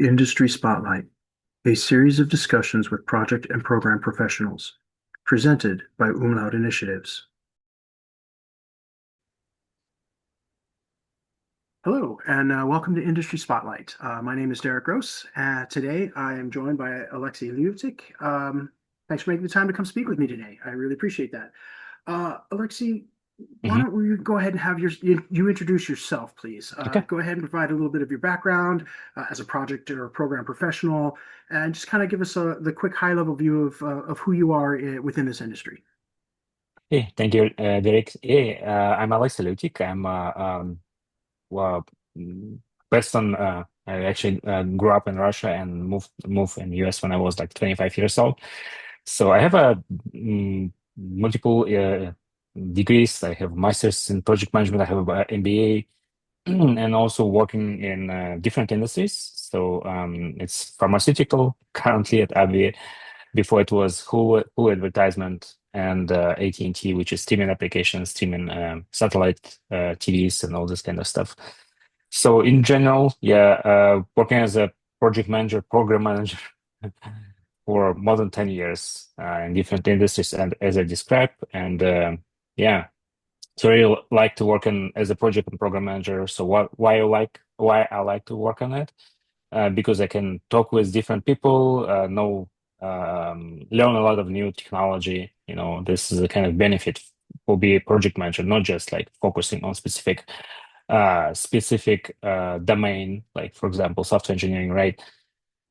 Industry Spotlight, a series of discussions with project and program professionals, presented by Umlaut Initiatives. Hello, and welcome to Industry Spotlight. My name is Derek Gross. Today, I am joined by Alexey Lyutik. Thanks for making the time to come speak with me today. I really appreciate that. Alexey, why hmm don't we go ahead and have you introduce yourself, please? Okay. Go ahead and provide a little bit of your background as a project or program professional, and just kind of give us the quick high-level view of who you are within this industry. Hey, thank you, Derek. Hey, I'm Alexey Lyutik. Well, mm, based on I actually grew up in Russia and moved in US when I was like 25 years old. So I have a multiple degrees. I have masters in project management. I have an MBA, and also working in different industries. So it's pharmaceutical currently at AbbVie. Before it was Who advertisement and AT&T, which is streaming applications, streaming satellite TVs and all this kind of stuff. So in general, yeah, working as a project manager, program manager for more than 10 years in different industries, and as I described, and yeah, so I really like to work in as a project and program manager. So why I like to work on it? Because I can talk with different people, learn a lot of new technology. This is a kind of benefit for be a project manager, not just like focusing on specific domain, like for example, software engineering, right?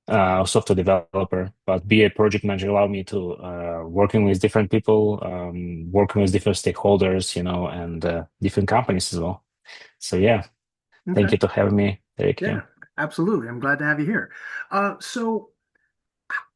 Software developer, but be a project manager allow me to working with different people, working with different stakeholders, and different companies as well. So yeah, thank Okay. you to having me, Eric. Yeah. Yeah, absolutely. I'm glad to have you here.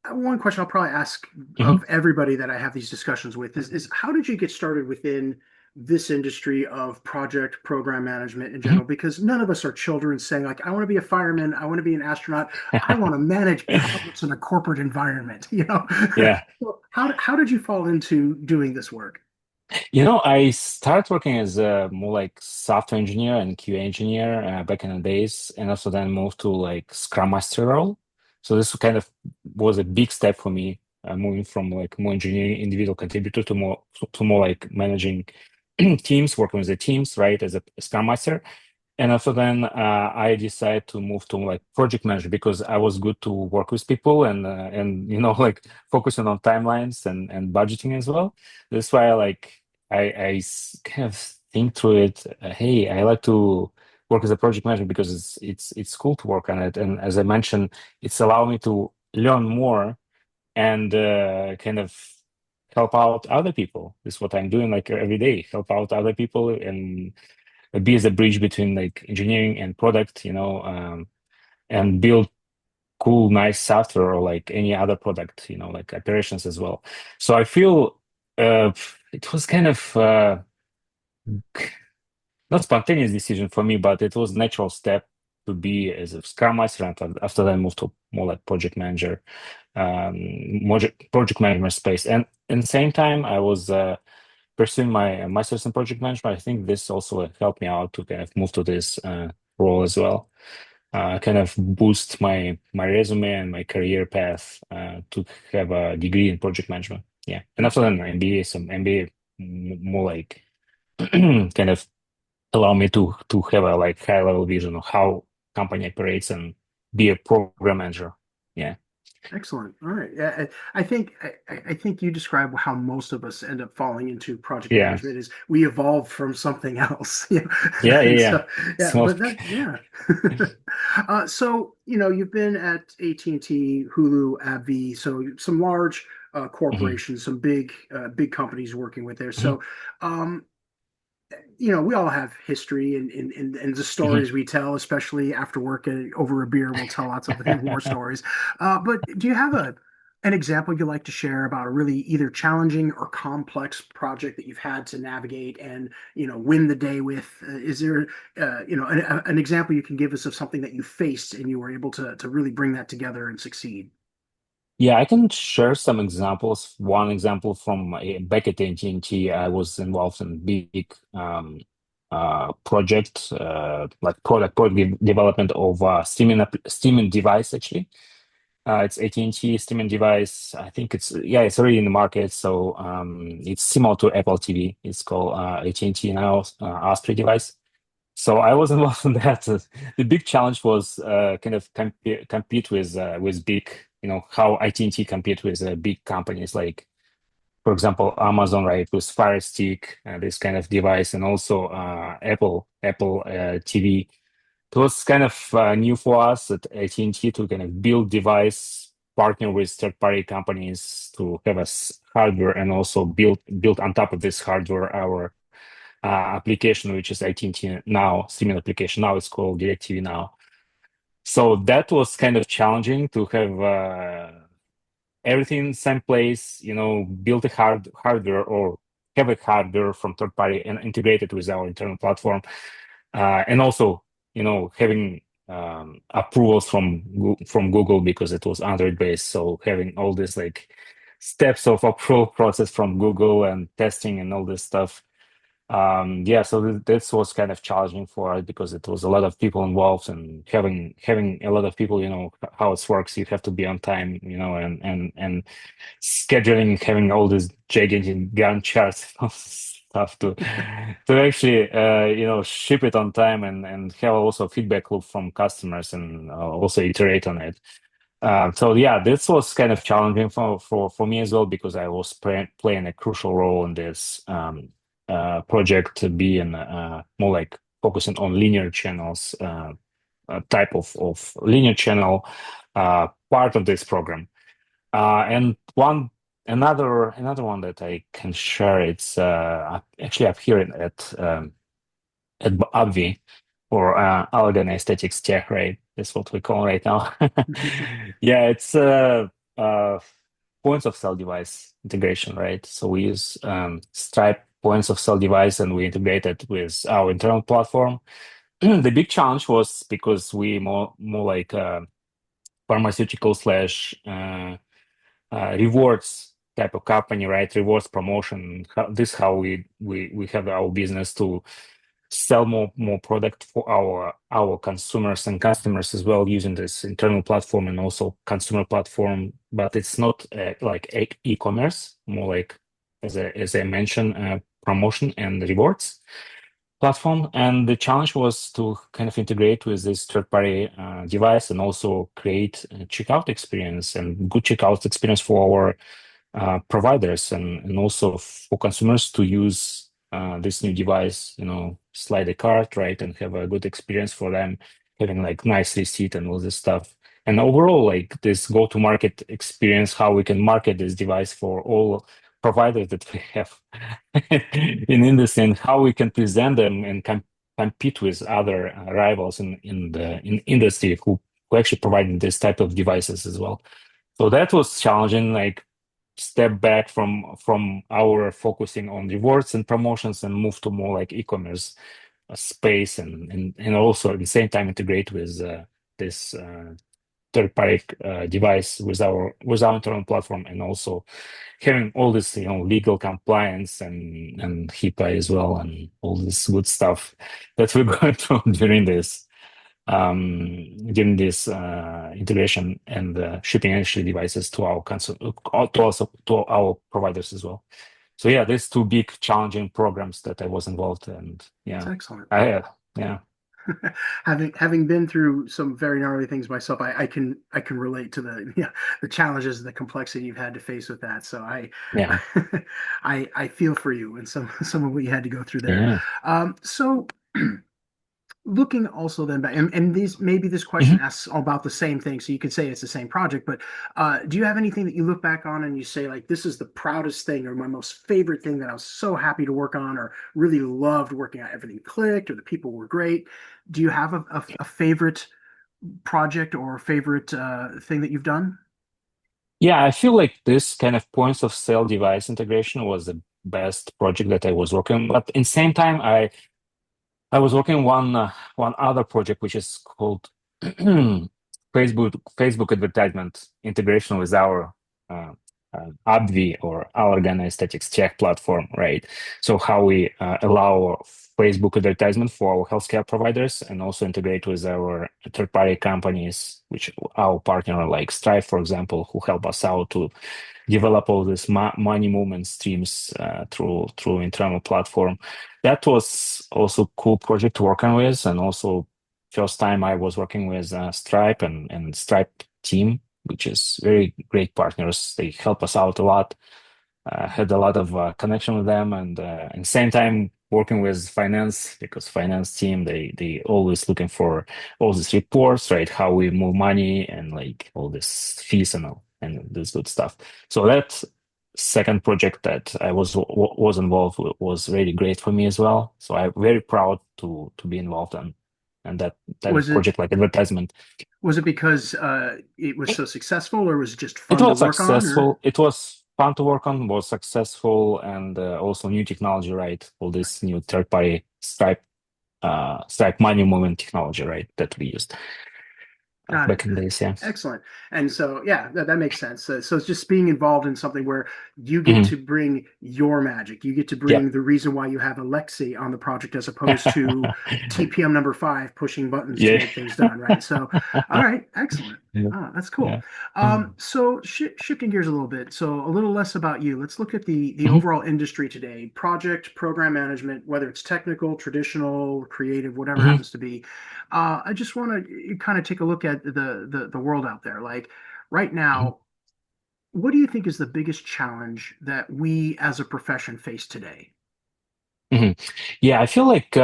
One question I'll probably ask hmm of everybody that I have these discussions with is how did you get started within this industry of project program management in hmm general? Because none of us are children saying like, I want to be a fireman, I want to be an astronaut, I want to manage projects in a corporate environment, you know? Yeah. So how did you fall into doing this work? I started working as a more like software engineer and QA engineer back in the days, and also then moved to like Scrum Master role. So this kind of was a big step for me, moving from like more engineering individual contributor to more like managing teams, working with the teams, right, as a Scrum Master. And after then, I decided to move to like project manager because I was good to work with people and like focusing on timelines and budgeting as well. That's why kind of think through it. Hey, I like to work as a project manager because it's cool to work on it. And as I mentioned, it's allowed me to learn more and kind of help out other people. This is what I'm doing like every day, help out other people and be as a bridge between like engineering and product, and build cool, nice software or like any other product, like operations as well. So I feel it was kind of not spontaneous decision for me, but it was natural step to be as a Scrum Master. And after that, I moved to more like project manager, project management space. And in the same time, I was pursuing my master's in project management. I think this also helped me out to kind of move to this role as well. Kind of boost my resume and my career path to have a degree in project management. Yeah, and after that, my MBA, some MBA more like kind of allow me to have a like high level vision of how company operates and be a program manager. Yeah, Excellent. All right. Yeah, I think you describe how most of us end up falling into project yeah, management is we evolved from something else. Yeah. yeah, yeah, And yeah. so yeah, Small. but that yeah. So you've been at AT&T, Hulu, AbbVie, so some large Mhm, corporations, some big companies working with there. mhm, So um, we all have history and the mhm. stories we tell, especially after work and over a beer, we'll tell lots of war stories. But do you have an example you'd like to share about a really either challenging or complex project that you've had to navigate and win the day with? Is there an example you can give us of something that you faced and you were able to really bring that together and succeed? Yeah, I can share some examples. One example from back at AT&T, I was involved in big project, like product development of streaming device actually. It's AT&T streaming device. I think it's already in the market. So it's similar to Apple TV. It's called AT&T now Osprey device. So I was involved in that. The big challenge was kind of compete with big, how AT&T compete with big companies like, for example, Amazon, right, with Fire Stick, this kind of device, and also Apple TV. It was kind of new for us at AT&T to kind of build device, partner with third-party companies to have us hardware, and also build on top of this hardware our application, which is AT&T Now streaming application. Now it's called DirecTV Now. So that was kind of challenging to have everything in the same place, build a hardware or have a hardware from third party and integrate it with our internal platform. And also, having approvals from Google because it was Android based. So having all this like steps of approval process from Google and testing and all this stuff. Yeah, so this was kind of challenging for us because it was a lot of people involved, and having a lot of people, how it works. You have to be on time, and scheduling, having all these gigantic Gantt charts and stuff to actually ship it on time and have also feedback loop from customers and also iterate on it. So yeah, this was kind of challenging for me as well because I was playing a crucial role in this project, being more like focusing on linear channels, type of linear channel part of this program. And another one that I can share, it's actually up here at AbbVie, or Allergan Aesthetics Tech, right? That's what we call right now. Yeah, it's uh, points of cell device integration, right? So we use Stripe points of cell device and we integrate it with our internal platform. The big challenge was because we more like pharmaceutical slash rewards type of company, right? Rewards promotion. This how we have our business to sell more product for our consumers and customers as well using this internal platform and also consumer platform. But it's not like e-commerce, more like as I mentioned, promotion and rewards platform. And the challenge was to kind of integrate with this third-party device and also create a checkout experience and good checkout experience for our providers and also for consumers to use this new device, slide a card, right, and have a good experience for them, having like nice receipt and all this stuff. And overall, like this go-to-market experience, how we can market this device for all providers that we have in industry, and how we can present them and compete with other rivals in industry who actually provide this type of devices as well. So that was challenging, like step back from our focusing on rewards and promotions and move to more like e-commerce space and also at the same time integrate with this third-party device with our internal platform, and also having all this legal compliance and HIPAA as well, and all this good stuff that we're going through during this integration and shipping actually devices to our to our providers as well. So yeah, there's two big challenging programs that I was involved in. And It's yeah, excellent. yeah. Having been through some very gnarly things myself, I can relate to the the challenges and the complexity you've had to face with that. So I Yeah. I feel for you and some of what you had to go through there. Yeah. So looking also then back, and these maybe this question Mhm. asks about the same thing, so you could say it's the same project, but do you have anything that you look back on and you say like this is the proudest thing or my most favorite thing that I was so happy to work on or really loved working on, everything clicked or the people were great? Do you have a favorite project or favorite thing that you've done? Yeah, I feel like this kind of points of sale device integration was the best project that I was working on. But in same time, I was working one other project which is called Facebook advertisement integration with our uh, AbbVie or Allergan Aesthetics Tech platform, right? So how we allow Facebook advertisement for our healthcare providers and also integrate with our third-party companies, which our partner like Stripe, for example, who help us out to develop all these money movement streams through internal platform. That was also cool project to work on with, and also first time I was working with Stripe and Stripe team, which is very great partners. They help us out a lot. Had a lot of connection with them, and same time working with finance because finance team they always looking for all these reports, right? How we move money and like all this fees and all and this good stuff. So that second project that I was involved with was really great for me as well. So I'm very proud to be involved in and that Was it project like advertisement. was it because it was so successful, or was it just It fun to was work on? Or successful. It was fun to work on, was successful, and also new technology, right? All this new third-party Stripe money movement technology, right? That we used got it. back in the days. Yeah. Excellent. And so, yeah, that makes sense. So it's just being involved in something where you get Hmm. to bring your magic. You get to Yeah. bring the reason why you have Alexei on the project as opposed to TPM number five pushing buttons to Yeah. get things done, right? So, all right, excellent. Yeah. Ah, that's cool. Yeah. Mm. So shifting gears a little bit, so a little less about you. Let's look at the Mhm. overall industry today. Project, program management, whether it's technical, traditional, creative, whatever Mhm. happens to be. I just want to kind of take a look at the world out there. Like right Mhm. now, what do you think is the biggest challenge that we as a profession face today? Mhm. Yeah, I feel like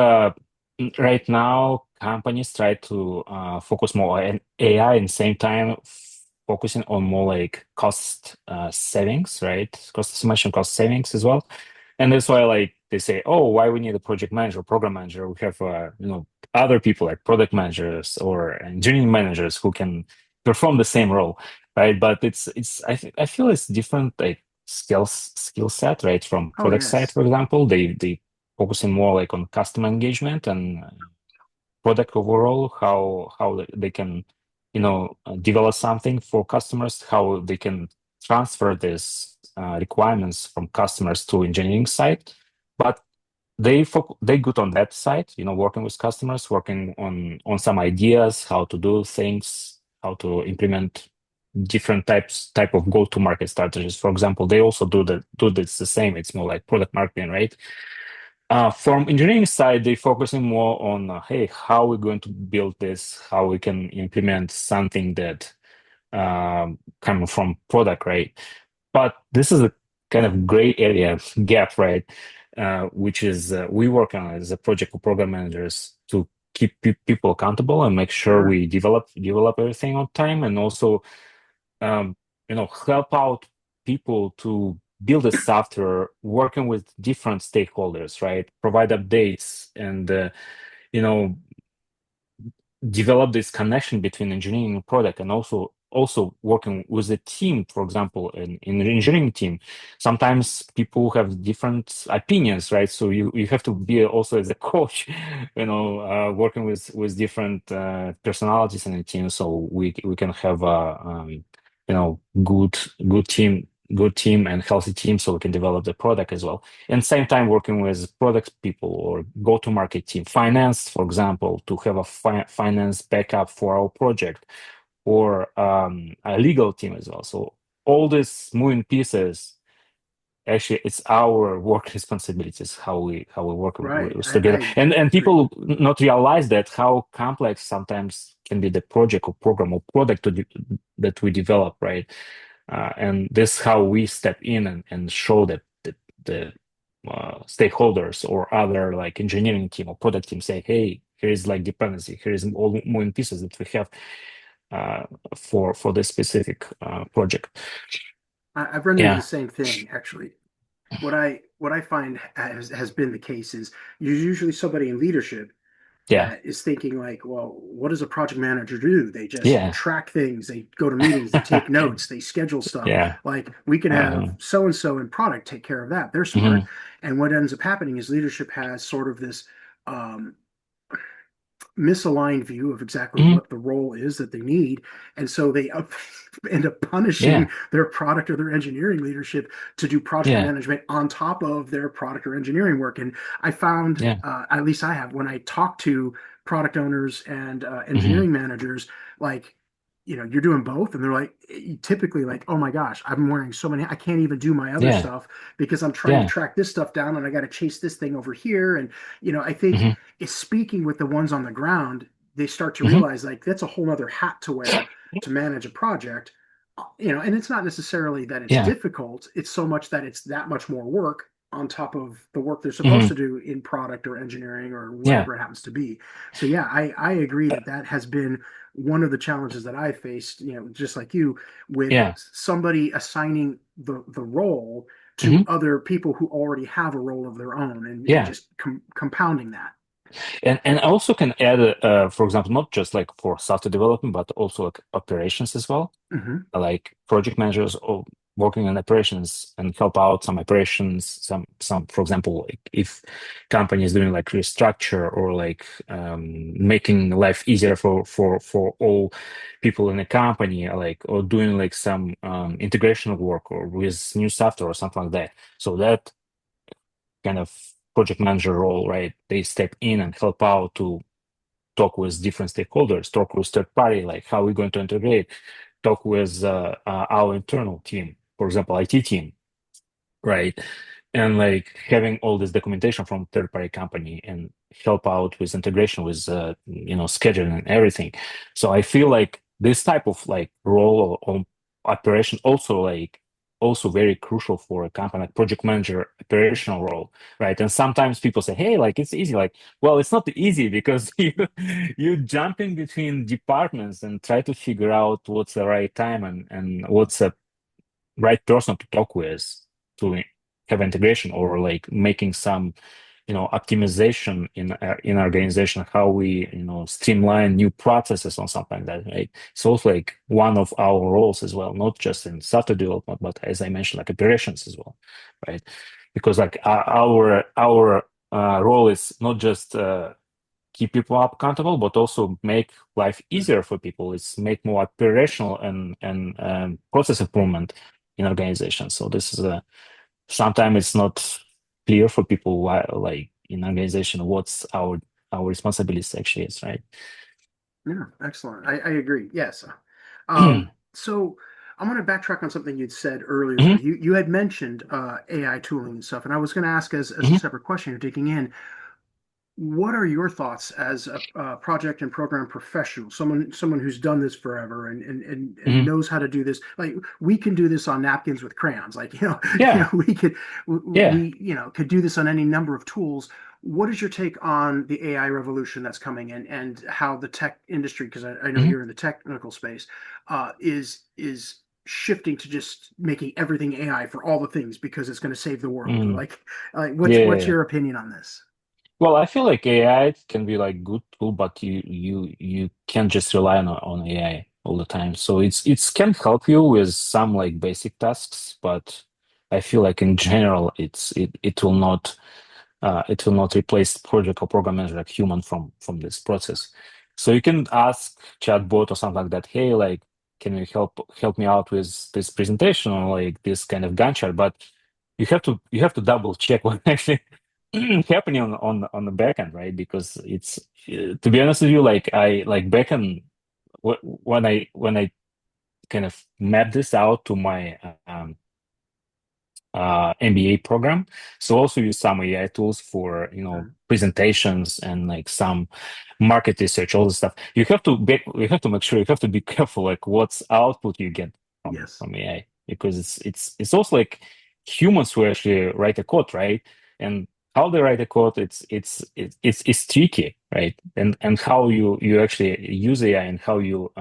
right now companies try to focus more on AI and same time focusing on more like cost savings, right? Cost estimation, cost savings as well. And that's why like they say, oh, why we need a project manager, program manager? We have other people like product managers or engineering managers who can perform the same role, right? But I feel it's different like skill set, right? From Oh, product side, yes. for example, they focusing more like on customer engagement and product overall, how they can, develop something for customers, how they can transfer these requirements from customers to engineering side. But they good on that side, working with customers, working on some ideas, how to do things, how to implement different type of go-to-market strategies. For example, they also do this the same. It's more like product marketing, right? From engineering side, they're focusing more on, hey, how we're going to build this, how we can implement something that coming from product, right? But this is a kind of gray area gap, right? Which is we work on as a project or program managers to keep people accountable and make sure Sure. we develop everything on time, and also um, help out people to build a software working with different stakeholders, right? Provide updates and you know develop this connection between engineering and product, and also working with a team. For example, in the engineering team, sometimes people have different opinions, right? So you have to be also as a coach, working with different personalities in the team, so we can have a good team and healthy team, so we can develop the product as well, and same time working with product people or go-to-market team, finance, for example, to have a finance backup for our project, or a legal team as well. So all these moving pieces, actually, it's our work responsibilities how we work Right. together, I and agree. people not realize that how complex sometimes can be the project or program or product that we develop, right? And this is how we step in and show that the stakeholders or other like engineering team or product team say, hey, here is like dependency, here is all moving pieces that we have uh, for this specific project. I've run into the Yeah, same thing actually. What I find has been the case is there's usually somebody in leadership yeah, that is thinking like, well, what does a project manager do? They just yeah, track things, they go to meetings, they take notes, they schedule stuff. yeah. Like we can have Uh, so and so in product take care of that. They're smart. mhm, And what ends up happening is leadership has sort of this um, misaligned view of exactly Hmm. what the role is that they need. And so they end up punishing Yeah. their product or their engineering leadership to do project Yeah. management on top of their product or engineering work. And I found, Yeah. at least I have, when I talk to product owners and Hmm. engineering managers, like, you're doing both. And they're like, typically like, oh my gosh, I'm wearing so many, I can't even do my other Yeah. stuff because I'm trying to Yeah. track this stuff down and I got to chase this thing over here. And, I think Hmm. it's speaking with the ones on the ground, they start to Hmm. realize like that's a whole other hat to wear to manage a project. And it's not necessarily that it's Yeah. difficult, it's so much that it's that much more work on top of the work they're supposed Hmm. to do in product or engineering or Yeah. whatever it happens to be. So yeah, I agree that that has been one of the challenges that I faced, just like you, with Yeah. somebody assigning the role to Hmm. other people who already have a role of their own, and Yeah. just compounding that. And I also can add, for example, not just like for software development, but also like operations as well. Hmm. Like project managers or working on operations and help out some operations, some for example, like if company is doing like restructure or like making life easier for all people in the company, like or doing like some integration work or with new software or something like that. So that kind of project manager role, right? They step in and help out to talk with different stakeholders, talk with third party, like how we're going to integrate, talk with our internal team, for example, IT team, right? And like having all this documentation from third party company and help out with integration with scheduling and everything. So I feel like this type of like role or operation also also very crucial for a company like project manager operational role, right? And sometimes people say, hey, like it's easy. Like, well, it's not easy because you jumping between departments and try to figure out what's the right time and what's the right person to talk with to have integration or like making some optimization in organization, how we streamline new processes or something like that, right? It's also like one of our roles as well, not just in software development, but as I mentioned, like operations as well, right? Because like our role is not just keep people up accountable, but also make life easier for people. It's make more operational and process improvement in organizations. So this is a sometimes it's not clear for people why, like in organization, what's our responsibilities actually is, right? Yeah, excellent. I agree. Yes. Hmm. So I'm going to backtrack on something you'd said earlier, though. Hmm. You had mentioned AI tooling and stuff, and I was going to ask as a Hmm. separate question, you're digging in. What are your thoughts as a project and program professional, someone who's done this forever and Hmm. knows how to do this? Like we can do this on napkins with crayons. Like Yeah. we could Yeah. could do this on any number of tools. What is your take on the AI revolution that's coming and how the tech industry, because I know Hmm. you're in the technical space, is shifting to just making everything AI for all the things because it's going to save the world? Hmm. Like what's Yeah. your opinion on this? Well, I feel like AI can be like good tool, but you can't just rely on AI all the time. So it's can help you with some like basic tasks, but I feel like in general it will not replace project or program manager like human from this process. So you can ask chatbot or something like that, hey, like can you help me out with this presentation or like this kind of Gantt chart? But you have to double check what actually happening on the backend, right? Because it's to be honest with you, like I like backend when I kind of map this out to my MBA program. So also use some AI tools for Okay. presentations and like some market research, all this stuff. You have to make sure you have to be careful like what's output you get from Yes. from AI because it's also like humans who actually write a code, right? And how they write a code, it's tricky, right? And how you actually use AI and how you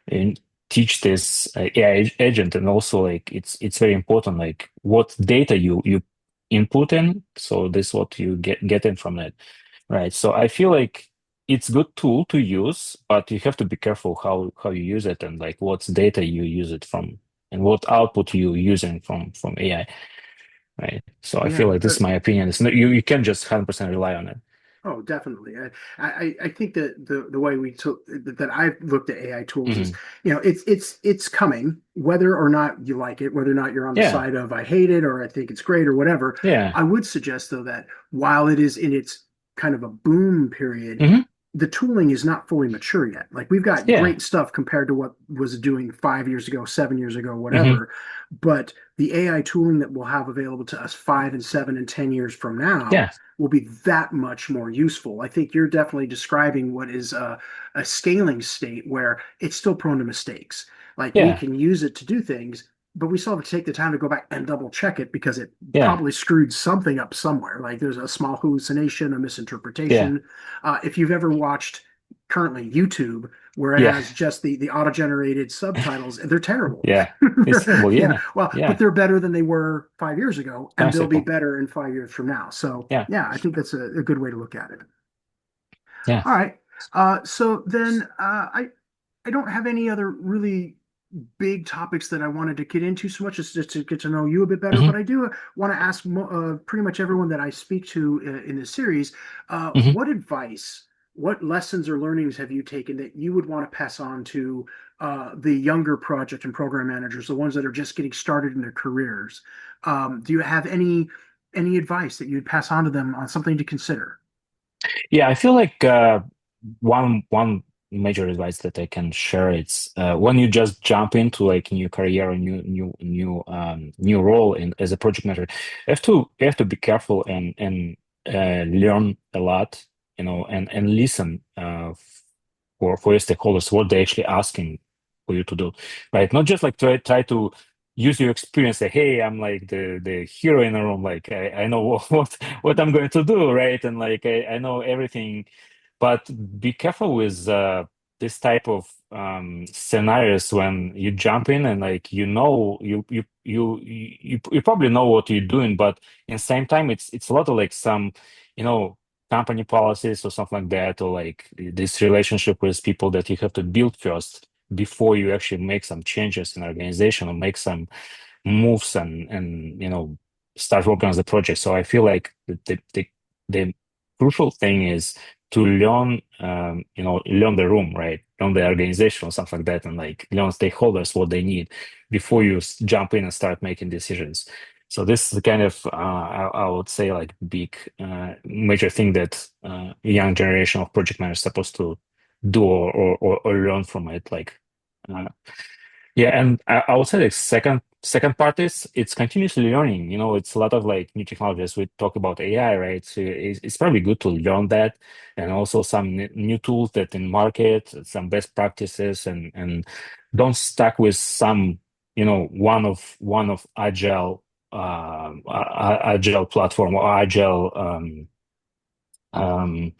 and teach this AI agent, and also like it's very important like what data you input in. So this is what you get in from it, right? So I feel like it's good tool to use, but you have to be careful how you use it and like what data you use it from and what output you using from AI, right? So I feel Yeah. like this is my opinion. It's not you can't just 100% rely on it. Oh, definitely. I think that the way we took that I've looked at AI tools is, Hmm. it's coming, whether or not you like it, whether or not you're on the Yeah, side of I hate it or I think it's great or whatever. yeah, I would suggest though that while it is in its kind of a boom period, hmm, the tooling is not fully mature yet. Like we've got yeah, great stuff compared to what was doing 5 years ago, 7 years ago, hmm, whatever. But the AI tooling that we'll have available to us 5 and 7 and 10 years from now yeah, will be that much more useful. I think you're definitely describing what is a scaling state where it's still prone to mistakes. Like we yeah, can use it to do things, but we still have to take the time to go back and double check it because it yeah, probably screwed something up somewhere. Like there's a small hallucination, a yeah, misinterpretation. If you've ever watched currently YouTube, where it yeah, has just the auto-generated subtitles, they're terrible. yeah. It's terrible. Yeah, Well, but yeah. they're better than they were 5 years ago, and Nice they'll be example. better in 5 years from now. So Yeah, yeah, I think that's a good way to look at it. yeah. All right. So then I don't have any other really big topics that I wanted to get into so much as just to get to know you a bit better. Hmm, But I do want to ask pretty much everyone that I speak to in this series, hmm. what advice, what lessons or learnings have you taken that you would want to pass on to the younger project and program managers, the ones that are just getting started in their careers? Do you have any advice that you'd pass on to them on something to consider? Yeah, I feel like one major advice that I can share it's when you just jump into like new career or new role in as a project manager, you have to be careful and learn a lot, and listen for your stakeholders what they're actually asking for you to do, right? Not just like try to use your experience, say, hey, I'm like the hero in the room, like I know what I'm going to do, right? And like I know everything, but be careful with this type of scenarios when you jump in and like you probably know what you're doing, but in the same time it's a lot of like some you know company policies or something like that, or like this relationship with people that you have to build first before you actually make some changes in organization or make some moves and start working on the project. So I feel like the crucial thing is to learn the room, right? Learn the organization or something like that, and like learn stakeholders what they need before you jump in and start making decisions. So this is the kind of I would say like big major thing that young generation of project managers supposed to do or learn from it. Like uh, yeah, and I would say the second part is it's continuously learning. It's a lot of like new technologies. We talk about AI, right? So it's probably good to learn that, and also some new tools that in market, some best practices, and don't stuck with some one of agile platform or agile um,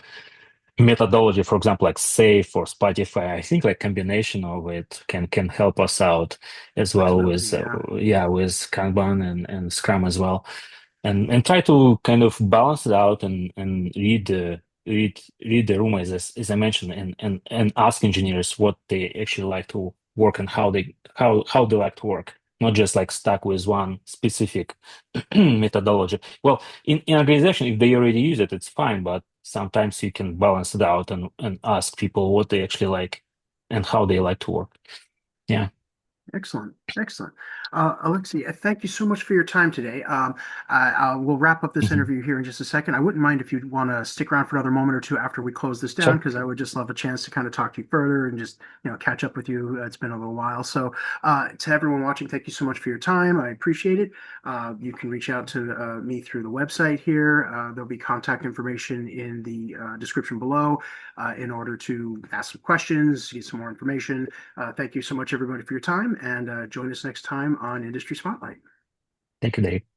methodology, for example, like Safe or Spotify. I think like combination of it can help us out as well Flexibility, with yeah. yeah, with Kanban and Scrum as well, and try to kind of balance it out and read the room as I mentioned, and ask engineers what they actually like to work and how they like to work, not just like stuck with one specific methodology. Well, in organization, if they already use it, it's fine, but sometimes you can balance it out and ask people what they actually like and how they like to work. Yeah. Excellent. Excellent. Alexei, thank you so much for your time today. I will wrap up this Hmm. interview here in just a second. I wouldn't mind if you'd want to stick around for another moment or two after we close this down, Sure. because I would just love a chance to kind of talk to you further and just, catch up with you. It's been a little while. So, to everyone watching, thank you so much for your time. I appreciate it. You can reach out to me through the website here. There'll be contact information in the description below in order to ask some questions, get some more information. Thank you so much, everybody, for your time, and join us next time on Industry Spotlight. Thank you, Dave.